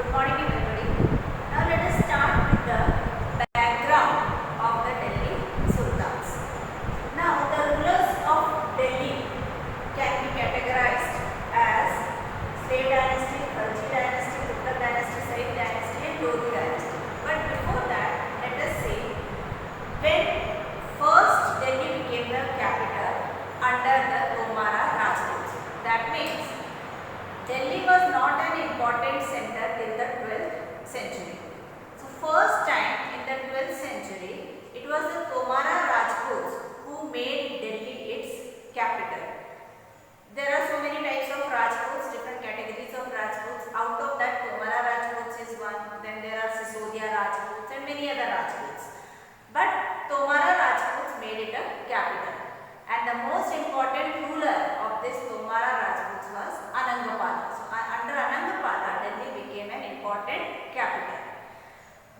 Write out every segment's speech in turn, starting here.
Good morning everybody. Now let us start with the background of the Delhi Sultans. Now the rulers of Delhi can be categorized as slave dynasty, Khalji dynasty, Tughlaq dynasty, Sayyid dynasty and Lodi dynasty. But before that, let us see when first Delhi became the capital under the Tomara Rajputs. That means Delhi was not an important center till the 12th century. So first time in the 12th century, it was the Tomara Rajputs who made Delhi its capital. There are so many types of Rajputs, different categories of Rajputs. Out of that, Tomara Rajputs is one. Then there are Sisodia Rajputs and many other Rajputs. But Tomara Rajputs made it a capital. And the most important ruler of this Tomara Rajputs was Anangapala. So under Anangapala, Delhi became an important capital.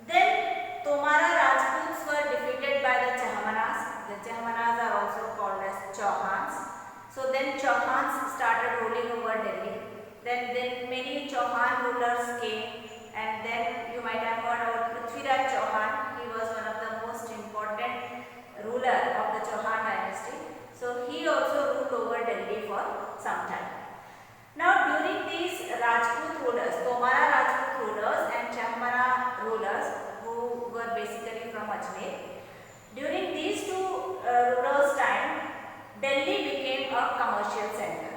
Then Tomara Rajputs were defeated by the Chahmanas. The Chahmanas are also called as Chauhans. So then Chauhans started ruling over Delhi. Then many Chauhan rulers came, and then you might have heard about Prithviraj Chauhan. He was one of the most important ruler of the Chauhan dynasty. So he also ruled over Delhi for some time. Now during these Rajput rulers, Tomara Rajput rulers and Chahmana rulers, who were basically from Ajmer, during these two rulers' time, Delhi became a commercial center.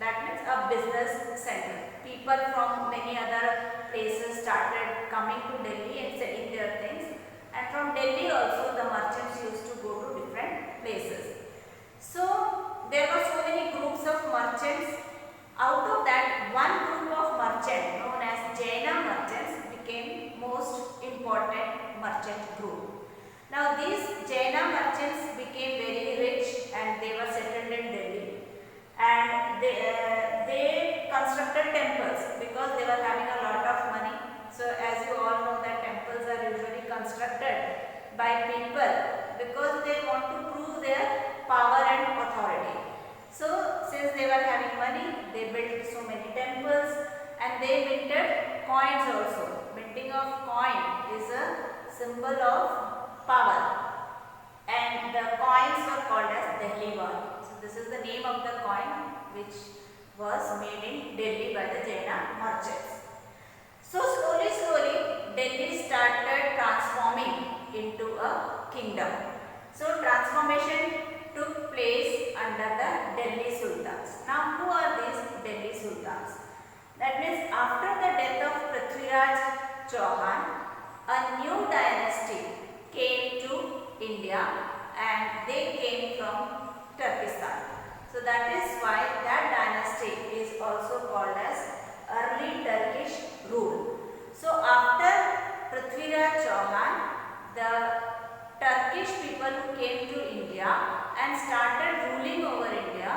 That means a business center. People from many other places started coming to Delhi and selling their things. And from Delhi also the merchants used to go to different places. So there were so many groups of merchants. Out of that, one group of merchants known as Jaina merchants became most important merchant group. Now these Jaina merchants became very rich and they were settled in Delhi, and they constructed temples because they were having a lot of money. So as you all know that temples are usually constructed by people because they want to prove their power and authority. So since they were having money, they built so many temples and they minted coins also. Minting of coin is a symbol of power, and the coins were called as Delhi won. So this is the name of the coin which was made in Delhi by the Jaina merchants. So slowly Delhi started transforming into a kingdom. So transformation took place under the Delhi Sultans. Now who are these Delhi Sultans? That means after the death of Prithviraj Chauhan, a new dynasty came to India and they came from Turkestan. So that is why that dynasty is also called as early Turkish rule. So after Prithviraj Chauhan, the Turkish people who came to India and started ruling over India,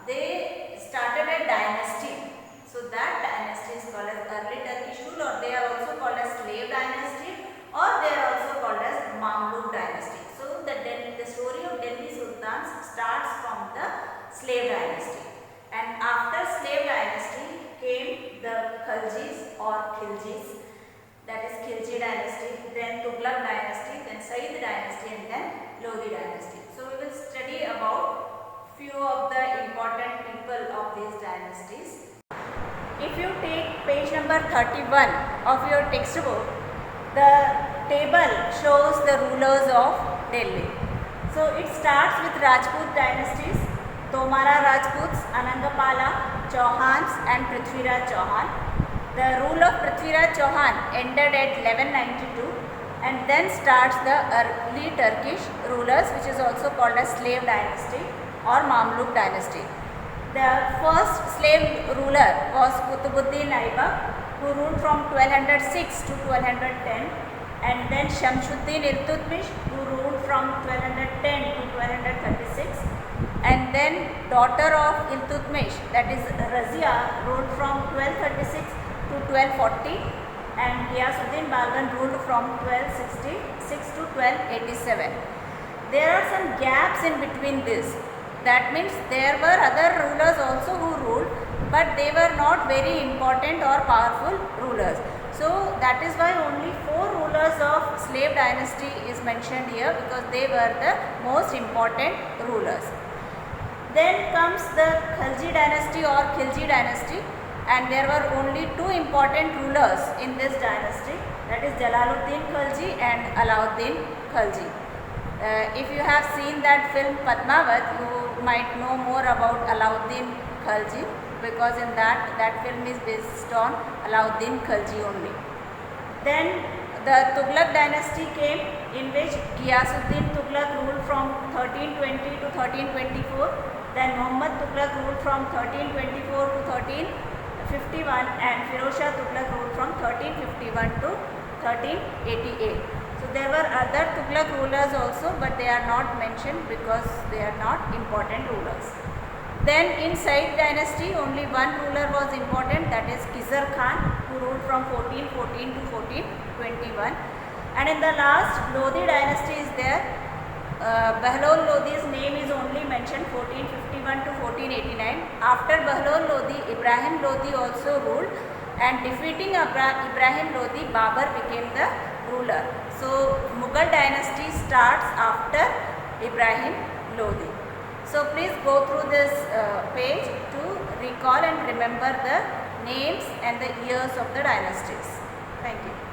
they started a dynasty. So that dynasty is called as early Turkish rule, or they are also called as slave dynasty, or they are also called as Mamluk dynasty. So the story of Delhi Sultans starts from the slave dynasty, and after slave dynasty came the Khaljis or Khiljis. That is Khilji dynasty, then Tughlaq dynasty, then Sayyid dynasty and then Lodi dynasty. So we will study about few of the important people of these dynasties. If you take page number 31 of your textbook, the table shows the rulers of Delhi. So it starts with Rajput dynasties, Tomara Rajputs, Anangapala, Chauhans and Prithviraj Chauhan. The rule of Prithviraj Chauhan ended at 1192, and then starts the early Turkish rulers, which is also called as slave dynasty or Mamluk dynasty. The first slave ruler was Qutbuddin Aibak, who ruled from 1206 to 1210, and then Shamsuddin Iltutmish, who ruled from 1210 to 1236, and then daughter of Iltutmish, that is Razia, ruled from 1236 to 1240, and Ghiyasuddin Balban ruled from 1266 to 1287. There are some gaps in between this. That means there were other rulers also who ruled, but they were not very important or powerful rulers. So that is why only 4 rulers of slave dynasty is mentioned here, because they were the most important rulers. Then comes the Khalji dynasty or Khilji dynasty, and there were only 2 important rulers in this dynasty, that is Jalaluddin Khalji and Alauddin Khalji. If you have seen that film Padmavat, you might know more about Alauddin Khalji, because in that film is based on Alauddin Khalji only. Then the Tughlaq dynasty came, in which Ghiyasuddin Tughlaq ruled from 1320 to 1324. Then Muhammad Tughlaq ruled from 1324 to 1351, and Firoz Shah Tughlaq ruled from 1351 to 1388. So there were other Tughlaq rulers also, but they are not mentioned because they are not important rulers. Then in Sayyid dynasty, only one ruler was important, that is Khizr Khan, who ruled from 1414 to 1421. And in the last, Lodi dynasty is there. Bahlol Lodi's name is only mentioned 1451 to 1489. After Bahlol Lodi, Ibrahim Lodi also ruled, and defeating Ibrahim Lodi, Babur became the ruler. So Mughal dynasty starts after Ibrahim Lodi. So please go through this page to recall and remember the names and the years of the dynasties. Thank you.